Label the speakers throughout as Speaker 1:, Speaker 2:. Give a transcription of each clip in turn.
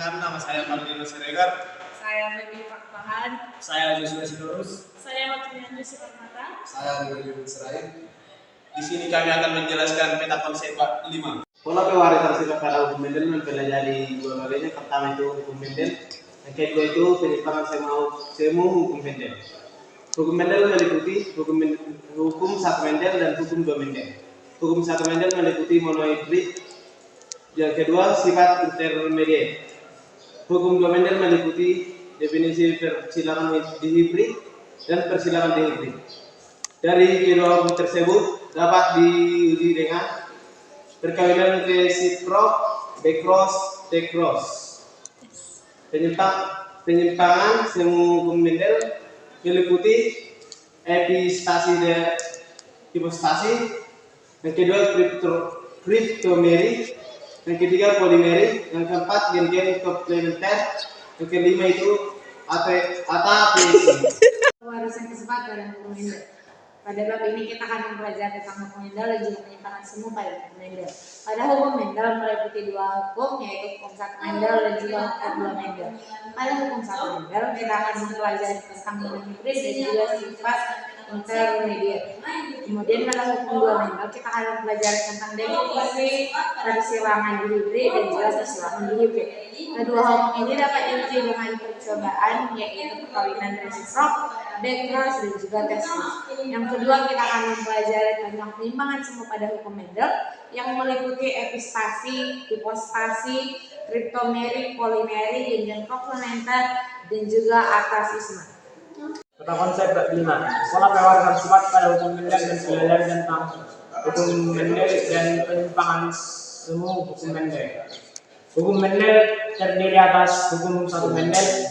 Speaker 1: Perkenalkan, nama saya Maldino Siregar.
Speaker 2: Saya Baby Pakpahan.
Speaker 1: Saya Joshua Sidorus.
Speaker 2: Saya Watmian Yusuf Mata.
Speaker 3: Saya Ridwan Serai.
Speaker 1: Di sini kami akan menjelaskan peta konsep 5.
Speaker 4: Pola pewarisan sifat pada hukum Mendel mempelajari dua bagiannya. Pertama itu hukum Mendel, yang kedua itu penyimpangan semu hukum Mendel. Hukum Mendel meliputi hukum satu Mendel dan hukum dua Mendel. Hukum satu Mendel meliputi monohibrid, yang kedua sifat intermediate. Hukum dua Mendel meliputi definisi persilangan dihibrid dan persilangan dihibrid. Dari kedua hukum tersebut dapat diuji dengan perkawinan resiprok, backcross, T-cross. Penyimpangan semu hukum Mendel meliputi epistasi dan hipostasi, yang kedua kriptomeri, yang ketiga polimeri, yang keempat gen-gen komplementer, yang kelima itu atapesi.
Speaker 2: Pewarisan kesempatan pada hukum Mendel. Pada bab ini kita akan mempelajari tentang hukum Mendel dan juga penyimpangan semu pada hukum Mendel. Pada hukum Mendel meliputi dua hukum, yaitu hukum satu Mendel dan juga hukum dua Mendel. Pada hukum satu Mendel kita akan mempelajari tentang monohibrid dan juga sifat intermediate. Kemudian pada hukum dua Mendel kita akan mempelajari tentang definisi persilangan dihibrid dan juga persilangan dihibrid. Kedua hukum ini dapat diuji dengan percobaan, yaitu perkawinan resiprok, backcross dan juga T-cross. Yang kedua kita akan mempelajari tentang penyimpangan semu pada hukum Mendel yang meliputi epistasi, hipostasi, kriptomeri, polimeri, gen-gen komplementer dan juga atafisme.
Speaker 5: Peta konsep 5. Pola pewarisan sifat pada hukum Mendel dan pelajari tentang hukum Mendel dan penyimpangan semu hukum Mendel. Hukum Mendel terdiri atas hukum satu Mendel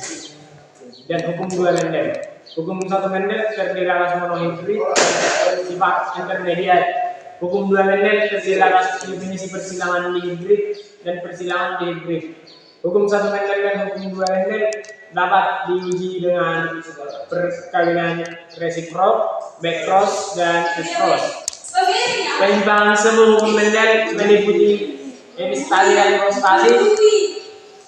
Speaker 5: dan hukum dua Mendel. Hukum satu Mendel terdiri atas monohibrid dan sifat intermediate. Hukum dua Mendel terdiri atas definisi persilangan dihibrid dan persilangan dihibrid. Hukum satu Mendel dan hukum dua Mendel dapat diuji dengan perkawinan resiprok, backcross, dan T-cross. Penyimpangan semu hukum Mendel meliputi epistasi dan hipostasi,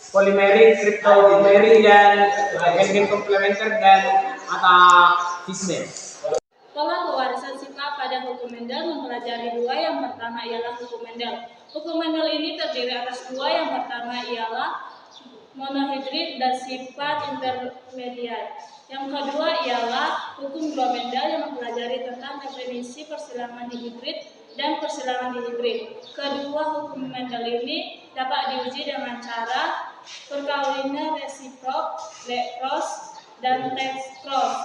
Speaker 5: polimeri, kriptomeri, dan gen-gen komplementer dan atafisme.
Speaker 6: Pola pewarisan sifat pada hukum Mendel mempelajari dua. Yang pertama ialah hukum Mendel. Hukum Mendel ini terdiri atas dua. Yang pertama ialah monohibrid dan sifat intermediate. Yang kedua ialah hukum dua Mendel yang mempelajari tentang definisi persilangan dihibrid dan persilangan dihibrid. Kedua hukum Mendel ini dapat diuji dengan cara perkawinan resiprok, backcross, dan T-cross.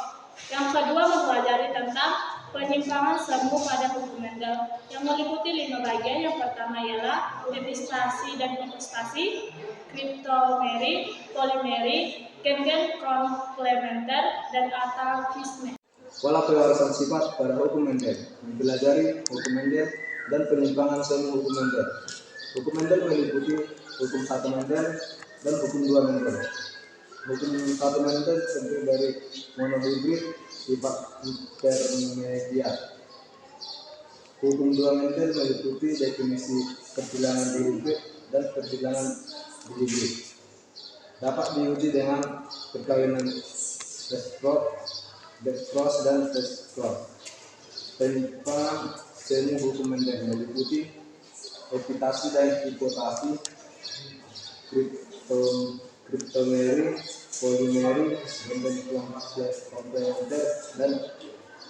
Speaker 6: Yang kedua mempelajari tentang penyimpangan semu pada hukum Mendel yang meliputi 5 bagian. Yang pertama ialah epistasi dan hipostasi, kriptomeri, polimeri, gen-gen komplementer, dan atafisme.
Speaker 3: Pola pewarisan sifat pada hukum Mendel mempelajari hukum Mendel dan penyimpangan semu hukum Mendel. Hukum Mendel meliputi hukum satu Mendel dan hukum dua Mendel. Hukum satu Mendel terdiri dari monohibrid, sifat intermediate. Hukum dua Mendel meliputi definisi persilangan dihibrid dan persilangan dihibrid. Dapat diuji dengan perkawinan resiprok, backcross, dan T-cross. Penyimpangan semu hukum Mendel meliputi epistasi dan hipostasi, kriptomeri, polimeri, gen-gen komplementer, dan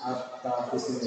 Speaker 3: atafisme.